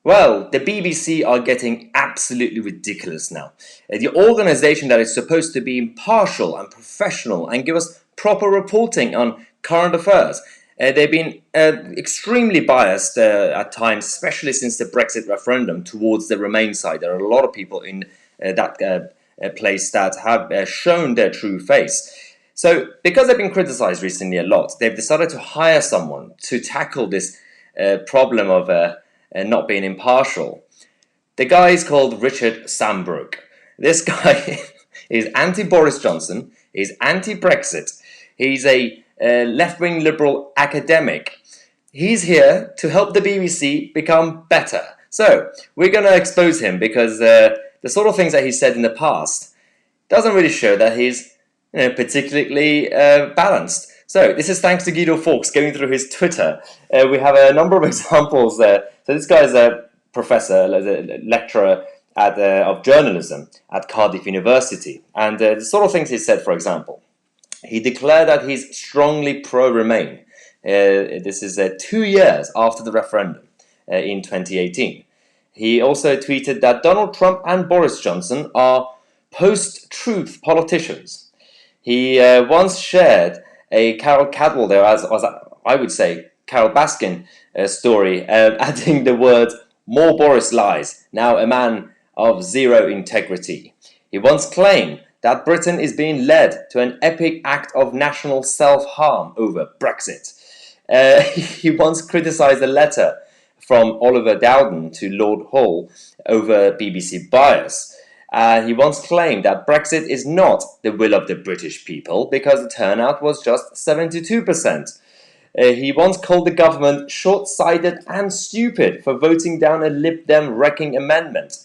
Well, the BBC are getting absolutely ridiculous now. The organization that is supposed to be impartial and professional and give us proper reporting on current affairs, they've been extremely biased at times, especially since the Brexit referendum, towards the Remain side. There are a lot of people in that place that have shown their true face. So, because they've been criticized recently a lot, they've decided to hire someone to tackle this problem of not being impartial. The guy is called Richard Sambrook. This guy is anti-Boris Johnson, he's anti-Brexit, he's a left-wing liberal academic. He's here to help the BBC become better. So, we're going to expose him because the sort of things that he said in the past doesn't really show that he's particularly balanced. So this is thanks to Guido Fawkes going through his Twitter. We have a number of examples there. So this guy is a professor, a lecturer of journalism at Cardiff University. And the sort of things he said, for example, he declared that he's strongly pro-Remain. This is 2 years after the referendum in 2018. He also tweeted that Donald Trump and Boris Johnson are post-truth politicians. He once shared a Carol Cadwell, as I would say, Carol Baskin story, adding the words, "More Boris lies, now a man of zero integrity." He once claimed that Britain is being led to an epic act of national self-harm over Brexit. He once criticised a letter from Oliver Dowden to Lord Hall over BBC bias. He once claimed that Brexit is not the will of the British people because the turnout was just 72%. He once called the government short-sighted and stupid for voting down a Lib Dem wrecking amendment.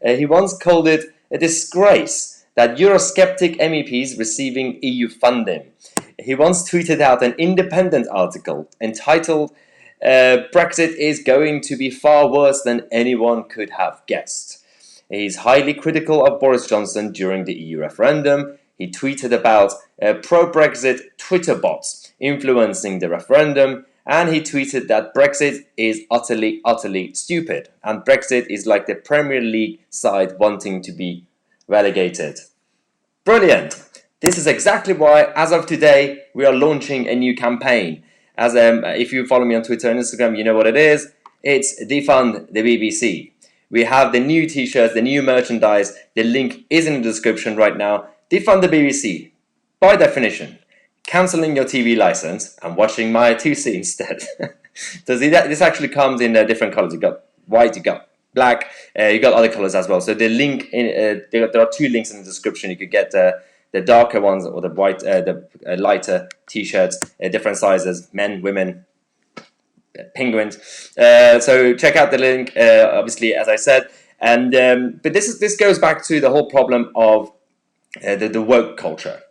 He once called it a disgrace that Eurosceptic MEPs receiving EU funding. He once tweeted out an independent article entitled "Brexit is going to be far worse than anyone could have guessed." He's highly critical of Boris Johnson during the EU referendum. He tweeted about pro-Brexit Twitter bots influencing the referendum, and he tweeted that Brexit is utterly, utterly stupid, and Brexit is like the Premier League side wanting to be relegated. Brilliant! This is exactly why, as of today, we are launching a new campaign. As if you follow me on Twitter and Instagram, you know what it is. It's Defund the BBC. We have the new t-shirts, the new merchandise. The link is in the description right now. Defund the BBC. By definition, cancelling your TV license and watching my Tousi instead. So see, this actually comes in different colours. You got white, you got black, you got other colours as well. So the link, there are 2 links in the description. You could get the darker ones or the white, the lighter t-shirts, different sizes, men, women, penguins. So check out the link, obviously, as I said. And but this goes back to the whole problem of the woke culture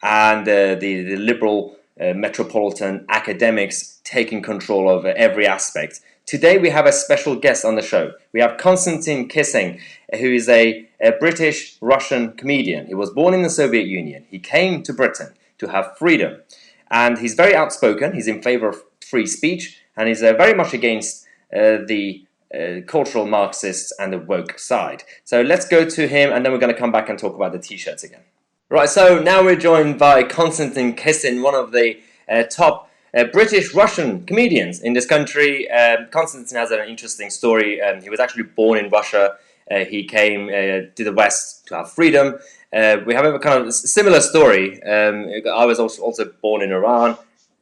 and the liberal metropolitan academics taking control of every aspect. Today we have a special guest on the show. We have Konstantin Kissing, who is a British-Russian comedian. He was born in the Soviet Union. He came to Britain to have freedom. And he's very outspoken. He's in favor of free speech. And he's very much against the cultural Marxists and the woke side. So let's go to him, and then we're going to come back and talk about the t-shirts again. Right, so now we're joined by Konstantin Kissin, one of the top British-Russian comedians in this country. Konstantin has an interesting story. He was actually born in Russia. He came to the West to have freedom. We have a kind of similar story. I was also born in Iran.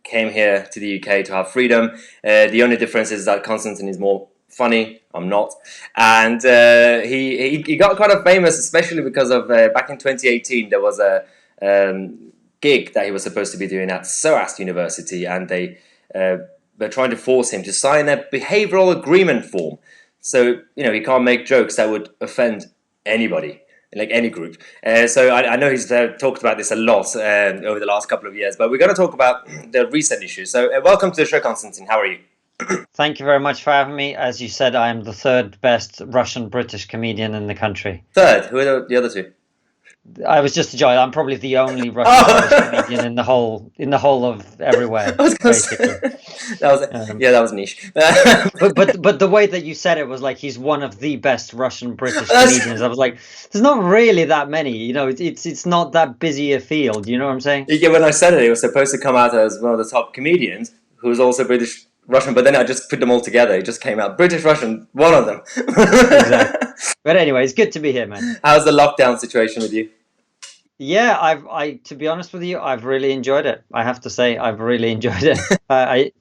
Came here to the UK to have freedom. The only difference is that Konstantin is more funny. I'm not. And he got kind of famous, especially because of back in 2018, there was a gig that he was supposed to be doing at SOAS University, and they were trying to force him to sign a behavioural agreement form. So, he can't make jokes that would offend anybody, like any group. So I know he's talked about this a lot over the last couple of years, but we're going to talk about the recent issues. So welcome to the show, Konstantin. How are you? Thank you very much for having me. As you said, I am the 3rd best Russian-British comedian in the country. 3rd? Who are the other 2? I was just a joke. I'm probably the only Russian British Oh, comedian in the whole of everywhere, I was gonna basically. say that was Um, yeah, that was niche. but the way that you said it was like he's one of the best Russian British That's, comedians. I was like, there's not really that many. It's not that busy a field. You know what I'm saying? yeah, when I said it, it was supposed to come out as one of the top comedians who was also British Russian, but then I just put them all together. It just came out British Russian, one of them. Exactly. But anyway, it's good to be here, man. How's the lockdown situation with you? Yeah, to be honest with you, I've really enjoyed it. I have to say, I've really enjoyed it.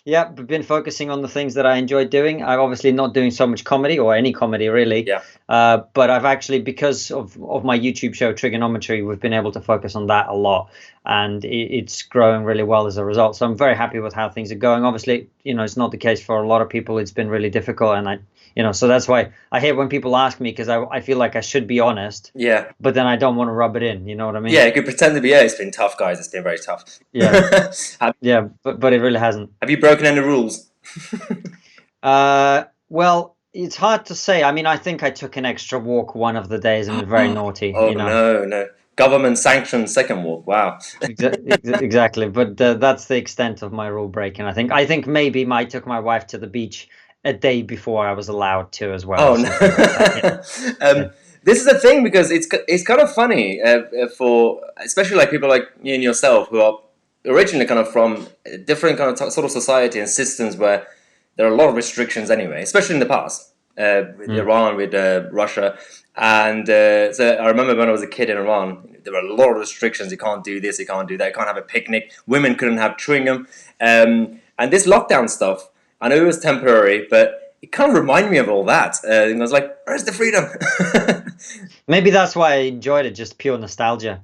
Yeah, been focusing on the things that I enjoy doing. I'm obviously not doing so much comedy or any comedy really, Yeah. but I've actually, because of my YouTube show Trigonometry, we've been able to focus on that a lot, and it's growing really well as a result. So I'm very happy with how things are going. Obviously, it's not the case for a lot of people. It's been really difficult, and so that's why I hate when people ask me, because I feel like I should be honest, Yeah. but then I don't want to rub it in. You know what I mean? Yeah, you could pretend to be, yeah, it's been tough, guys. It's been very tough. Yeah, have, yeah, but it really hasn't. have you broken any rules? Well, it's hard to say. I mean, I think I took an extra walk one of the days and was very naughty, Oh, no, no. Government sanctioned second walk. Wow. Exactly. But that's the extent of my rule breaking. I think maybe I took my wife to the beach a day before I was allowed to as well, or Oh, no. something like that. Yeah. Yeah. This is the thing because it's kind of funny for especially like people like you and yourself who are originally kind of from a different kind of sort of society and systems where there are a lot of restrictions anyway, especially in the past with Mm. Iran, with Russia, and so I remember when I was a kid in Iran, there were a lot of restrictions. You can't do this, you can't do that, you can't have a picnic. Women couldn't have chewing gum, and this lockdown stuff. I know it was temporary, but it kind of reminded me of all that. And I was like, where's the freedom? Maybe that's why I enjoyed it, just pure nostalgia.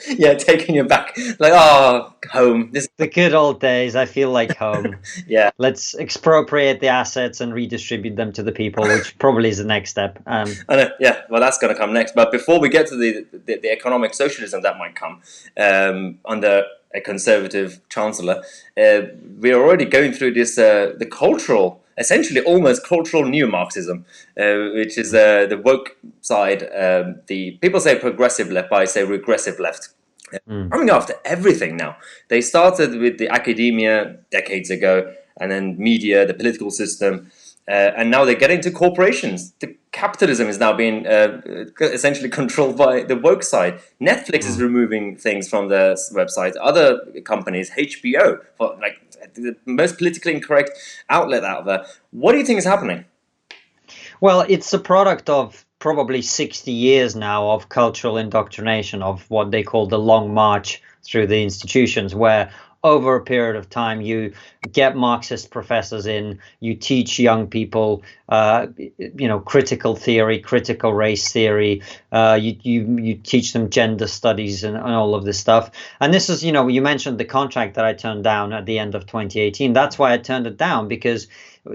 Yeah, taking you back. Like, oh, home. This, The good old days. I feel like home. yeah. Let's expropriate the assets and redistribute them to the people, which probably is the next step. I know, yeah, well, that's going to come next. But before we get to the economic socialism that might come under a conservative chancellor, we're already going through this the cultural, essentially almost cultural neo-Marxism, which is the woke side. The people say progressive left, but I say regressive left. Mm. Coming after everything now. They started with the academia decades ago, and then media, the political system, and now they're getting to corporations. The capitalism is now being essentially controlled by the woke side. Netflix is Mm. removing things from their website. Other companies, HBO, for like the most politically incorrect outlet out there. What do you think is happening? Well, it's a product of probably 60 years now of cultural indoctrination, of what they call the long march through the institutions, where over a period of time you get Marxist professors in, you teach young people, critical theory, critical race theory, you teach them gender studies and all of this stuff. And this is, you mentioned the contract that I turned down at the end of 2018. That's why I turned it down, because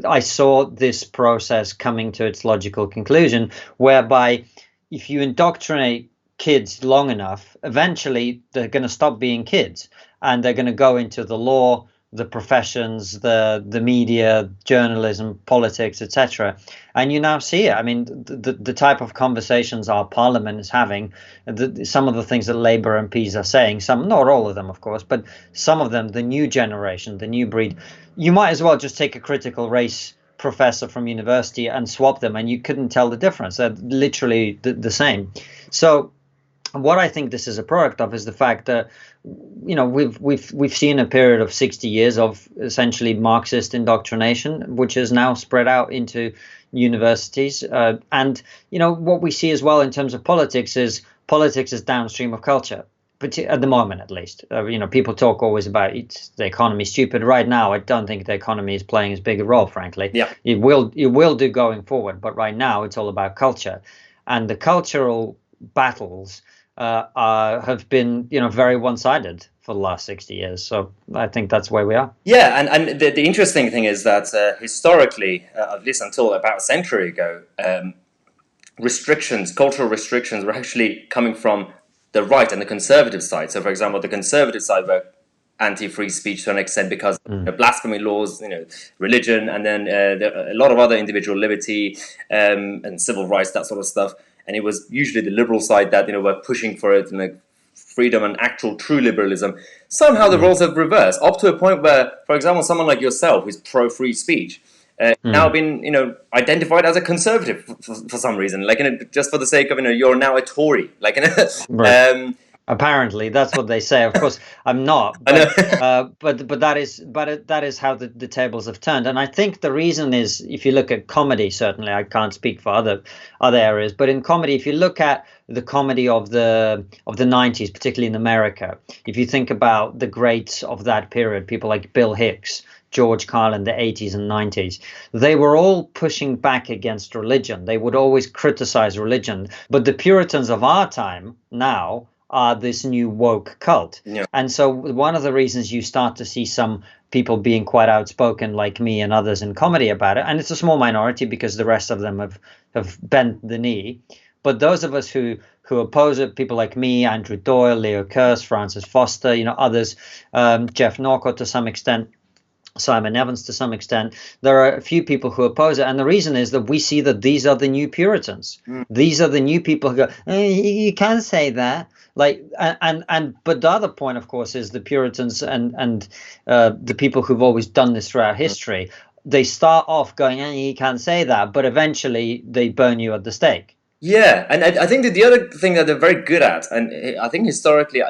I saw this process coming to its logical conclusion, whereby if you indoctrinate kids long enough, eventually they're going to stop being kids and they're going to go into the law, the professions, the media, journalism, politics, etc. And you now see it. I mean, the type of conversations our parliament is having, some of the things that Labour MPs are saying, some, not all of them, of course, but some of them, the new generation, the new breed, you might as well just take a critical race professor from university and swap them, and you couldn't tell the difference. They're literally the same. So what I think this is a product of is the fact that we've seen a period of 60 years of essentially Marxist indoctrination, which has now spread out into universities. And what we see as well in terms of politics is downstream of culture. But at the moment, at least, people talk always about it's the economy stupid. Right now, I don't think the economy is playing as big a role. Frankly, Yeah. it will do going forward. But right now, it's all about culture, and the cultural battles have been, very one-sided for the last 60 years. So I think that's where we are. Yeah, and the interesting thing is that historically, at least until about a century ago, cultural restrictions, were actually coming from the right and the conservative side. So, for example, the conservative side were anti-free speech to an extent because Mm. blasphemy laws, religion, and then a lot of other individual liberty and civil rights, that sort of stuff. and it was usually the liberal side that were pushing for it and like freedom and actual true liberalism. Somehow the roles have reversed up to a point where, for example, someone like yourself who's pro free speech now been identified as a conservative for some reason, like just for the sake of you're now a Tory, like Right. Apparently, that's what they say. Of course, I'm not, I know. but that is how the tables have turned. And I think the reason is, if you look at comedy, certainly I can't speak for other areas, but in comedy, if you look at the comedy of the 90s, particularly in America, if you think about the greats of that period, people like Bill Hicks, George Carlin, the 80s and 90s, they were all pushing back against religion. They would always criticize religion. But the Puritans of our time now are this new woke cult. Yeah. And so one of the reasons you start to see some people being quite outspoken like me and others in comedy about it, and it's a small minority because the rest of them have bent the knee. But those of us who oppose it, people like me, Andrew Doyle, Leo Kearse, Francis Foster, others, Jeff Norcott to some extent, Simon Evans to some extent, there are a few people who oppose it. And the reason is that we see that these are the new Puritans. These are the new people who go, you can't say that. Like, but the other point, of course, is the Puritans and the people who've always done this throughout history. They start off going, you can't say that, but eventually they burn you at the stake. Yeah, and I think that the other thing that they're very good at, and I think historically,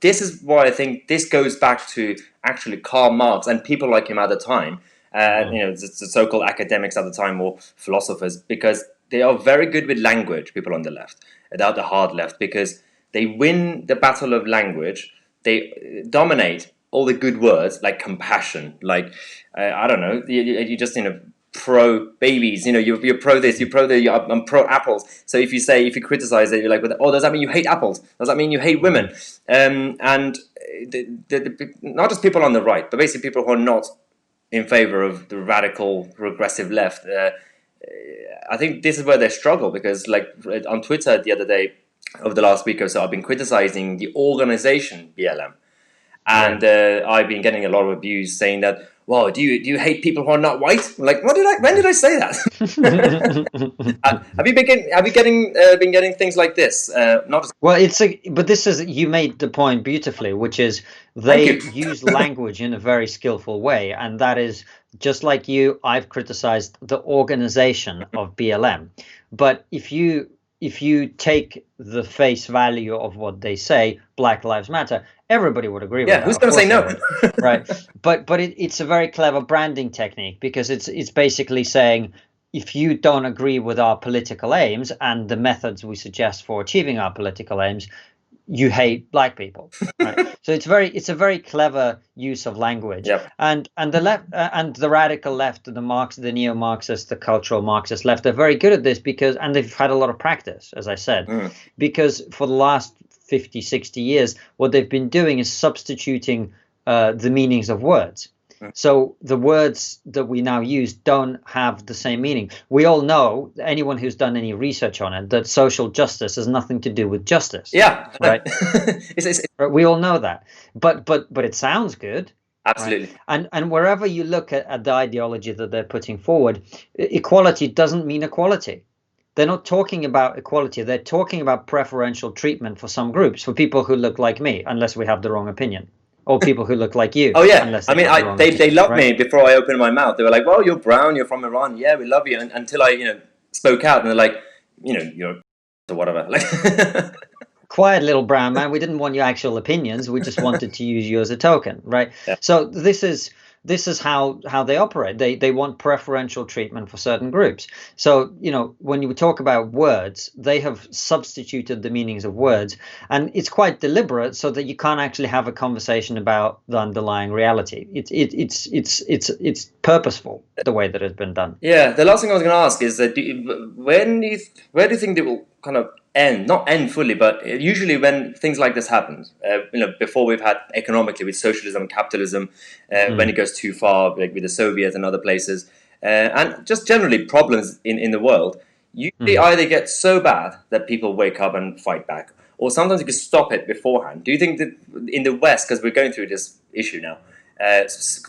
this is why I think this goes back to actually Karl Marx and people like him at the time, the so-called academics at the time or philosophers, because they are very good with language, people on the left, the hard left, because they win the battle of language, they dominate all the good words like compassion, like, I don't know, you just, pro babies, you're pro this, you're pro the, I'm pro apples. So if you criticize it, you're like, oh, does that mean you hate apples? Does that mean you hate women? And not just people on the right, but basically people who are not in favor of the radical progressive left. I think this is where they struggle, because like on Twitter the other day, over the last week or so, I've been criticizing the organization BLM. And I've been getting a lot of abuse saying that, well, do you hate people who are not white? I'm like, when did I say that? Have you been getting things like this? Not as, Well, but this is, you made the point beautifully, which is thank they you. use language in a very skillful way, and that is just like you. I've criticized the organization of BLM, but if you take the face value of what they say, Black Lives Matter, everybody would agree with Yeah, that. who's Of going to course say they no? would, right? But it's a very clever branding technique, because it's basically saying, if you don't agree with our political aims and the methods we suggest for achieving our political aims, you hate black people, right? So it's a very clever use of language. Yep. And the left and the radical left, the neo-Marxist, the cultural Marxist left, they're very good at this, and they've had a lot of practice, as I said, because for the last 50, 60 years, what they've been doing is substituting the meanings of words. So the words that we now use don't have the same meaning. We all know, anyone who's done any research on it, that social justice has nothing to do with justice. Yeah, right. it's We all know that, but it sounds good. absolutely. Right? And wherever you look at the ideology that they're putting forward, equality doesn't mean equality. They're not talking about equality. They're talking about preferential treatment for some groups, for people who look like me, unless we have the wrong opinion. Or people who look like you. Oh yeah, Unless I they mean, have the wrong they opinion, loved right? me before I opened my mouth. They were like, "Well, you're brown, you're from Iran, yeah, we love you." And until I, spoke out, and they're like, you're or whatever. Like, Quiet little brown man. We didn't want your actual opinions. We just wanted to use you as a token, right? yeah. So this is how they operate. They want preferential treatment for certain groups. So when you talk about words, they have substituted the meanings of words, and it's quite deliberate, so that you can't actually have a conversation about the underlying reality. It's purposeful, the way that it's been done. Yeah, the last thing I was going to ask is that where do you think they will kind of end? Not end fully, but usually when things like this happen, before we've had economically with socialism and capitalism, when it goes too far, like with the Soviets and other places, and just generally problems in the world, usually either get so bad that people wake up and fight back, or sometimes you can stop it beforehand. Do you think that in the West, because we're going through this issue now,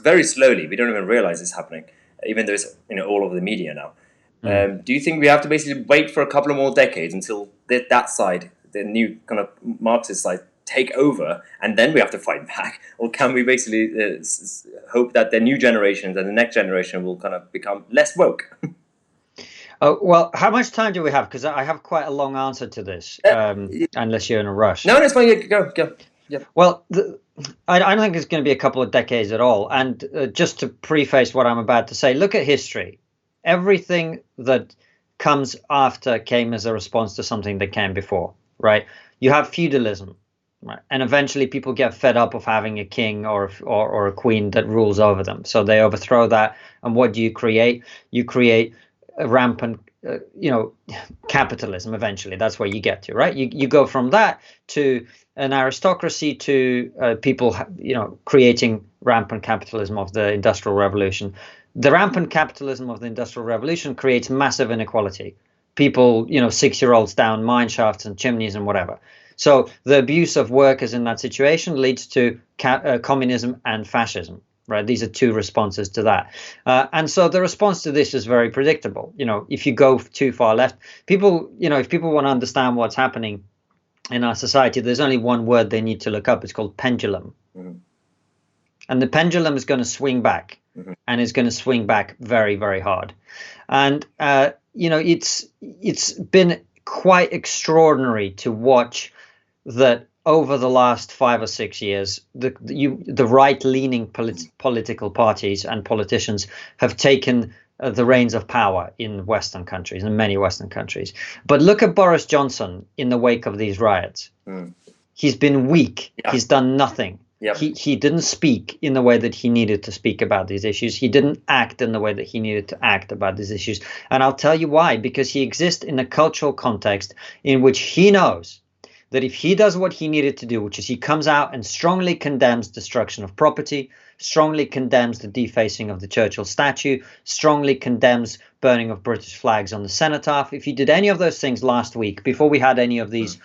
very slowly, we don't even realize it's happening, even though it's all over the media now. Do you think we have to basically wait for a couple of more decades until that side, the new kind of Marxist side, take over, and then we have to fight back? Or can we basically hope that the new generations and the next generation will kind of become less woke? Oh, well, how much time do we have? Because I have quite a long answer to this, unless you're in a rush. No, it's fine. Go. Yeah. Well, I don't think it's going to be a couple of decades at all. And just to preface what I'm about to say, look at history. Everything that comes after came as a response to something that came before, right? You have feudalism, right? And eventually people get fed up of having a king or a queen that rules over them. So they overthrow that. And what do you create? You create a rampant, capitalism. Eventually, that's where you get to, right? You go from that to an aristocracy to people, creating rampant capitalism of the Industrial Revolution. The rampant capitalism of the Industrial Revolution creates massive inequality. People, 6-year-olds down mine shafts and chimneys and whatever. So the abuse of workers in that situation leads to communism and fascism. Right, these are two responses to that, and so the response to this is very predictable. If you go too far left, people, if people want to understand what's happening in our society, there's only one word they need to look up. It's called pendulum, and the pendulum is going to swing back, and it's going to swing back very, very hard. And it's been quite extraordinary to watch that. Over the last 5 or 6 years, the right-leaning political parties and politicians have taken the reins of power in Western countries, in many Western countries. But look at Boris Johnson in the wake of these riots. He's been weak. Yeah. He's done nothing. Yep. He didn't speak in the way that he needed to speak about these issues. He didn't act in the way that he needed to act about these issues. And I'll tell you why. Because he exists in a cultural context in which he knows that if he does what he needed to do, which is he comes out and strongly condemns destruction of property, strongly condemns the defacing of the Churchill statue, strongly condemns burning of British flags on the cenotaph. If he did any of those things last week, before we had any of these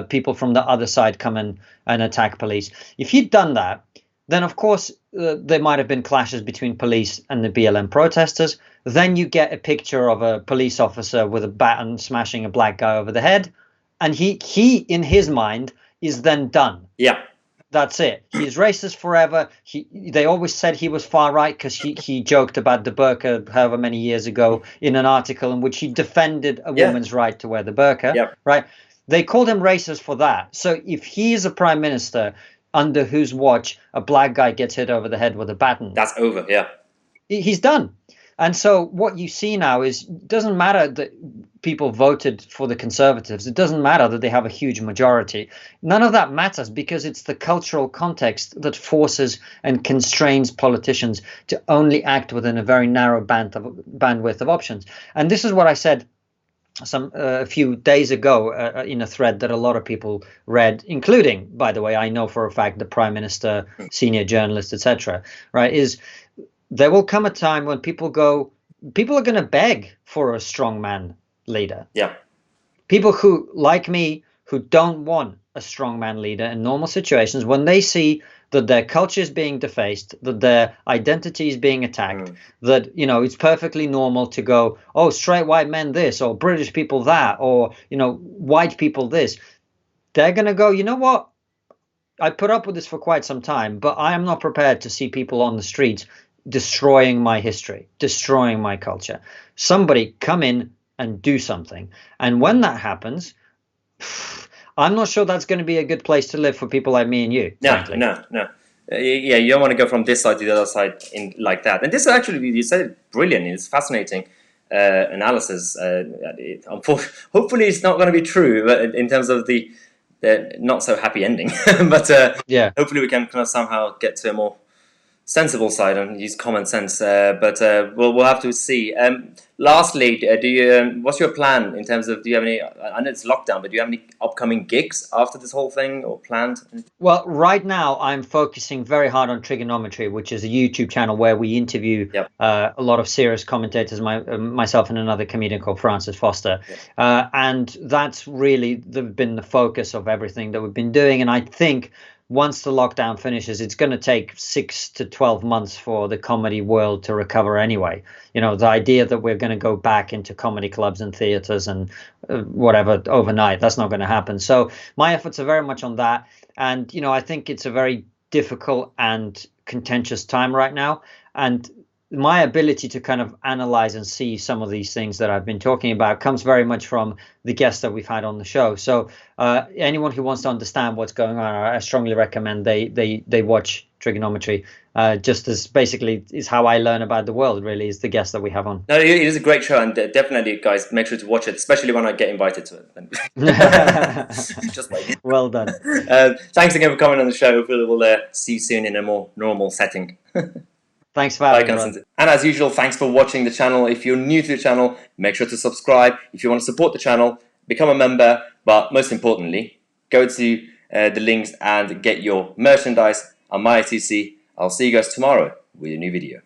people from the other side come in and attack police, if he'd done that, then of course there might have been clashes between police and the BLM protesters. Then you get a picture of a police officer with a baton smashing a black guy over the head. And he in his mind is then done. Yeah, that's it. He's racist forever. They always said he was far right because he joked about the burqa however many years ago in an article in which he defended a woman's right to wear the burqa. Yeah. Right. They called him racist for that. So if he is a prime minister under whose watch a black guy gets hit over the head with a baton, that's over. Yeah, he's done. And so what you see now is it doesn't matter that people voted for the Conservatives. It doesn't matter that they have a huge majority. None of that matters because it's the cultural context that forces and constrains politicians to only act within a very narrow bandwidth of options. And this is what I said a few days ago in a thread that a lot of people read, including, by the way, I know for a fact the Prime Minister, senior journalists, etc. Right, is there will come a time when people are going to beg for a strongman leader. Yeah. People who, like me, who don't want a strongman leader in normal situations, when they see that their culture is being defaced, that their identity is being attacked, that, it's perfectly normal to go, oh, straight white men this, or British people that, or, white people this. They're going to go, you know what? I put up with this for quite some time, but I am not prepared to see people on the streets destroying my history, destroying my culture. Somebody come in and do something. And when that happens, I'm not sure that's going to be a good place to live for people like me and you. No. Yeah, you don't want to go from this side to the other side in like that. And this is actually, you said it brilliant. It's fascinating analysis. Hopefully it's not going to be true but in terms of the not so happy ending. But hopefully we can kind of somehow get to a more sensible side and use common sense, but we'll have to see. Lastly, what's your plan in terms of? Do you have any? I know it's lockdown, but do you have any upcoming gigs after this whole thing or planned? Well, right now I'm focusing very hard on Trigonometry, which is a YouTube channel where we interview a lot of serious commentators, myself and another comedian called Francis Foster, and that's really been the focus of everything that we've been doing. And I think once the lockdown finishes, it's going to take 6 to 12 months for the comedy world to recover anyway. The idea that we're going to go back into comedy clubs and theaters and whatever overnight, that's not going to happen. So my efforts are very much on that. And, I think it's a very difficult and contentious time right now. And my ability to kind of analyze and see some of these things that I've been talking about comes very much from the guests that we've had on the show. So anyone who wants to understand what's going on, I strongly recommend they watch Trigonometry. Just as basically is how I learn about the world, really, is the guests that we have on. No, it is a great show, and definitely, guys, make sure to watch it, especially when I get invited to it. Just like well done. Thanks again for coming on the show. We'll see you soon in a more normal setting. Thanks for having me. And as usual, thanks for watching the channel. If you're new to the channel, make sure to subscribe. If you want to support the channel, become a member. But most importantly, go to the links and get your merchandise on my Tousi. I'll see you guys tomorrow with a new video.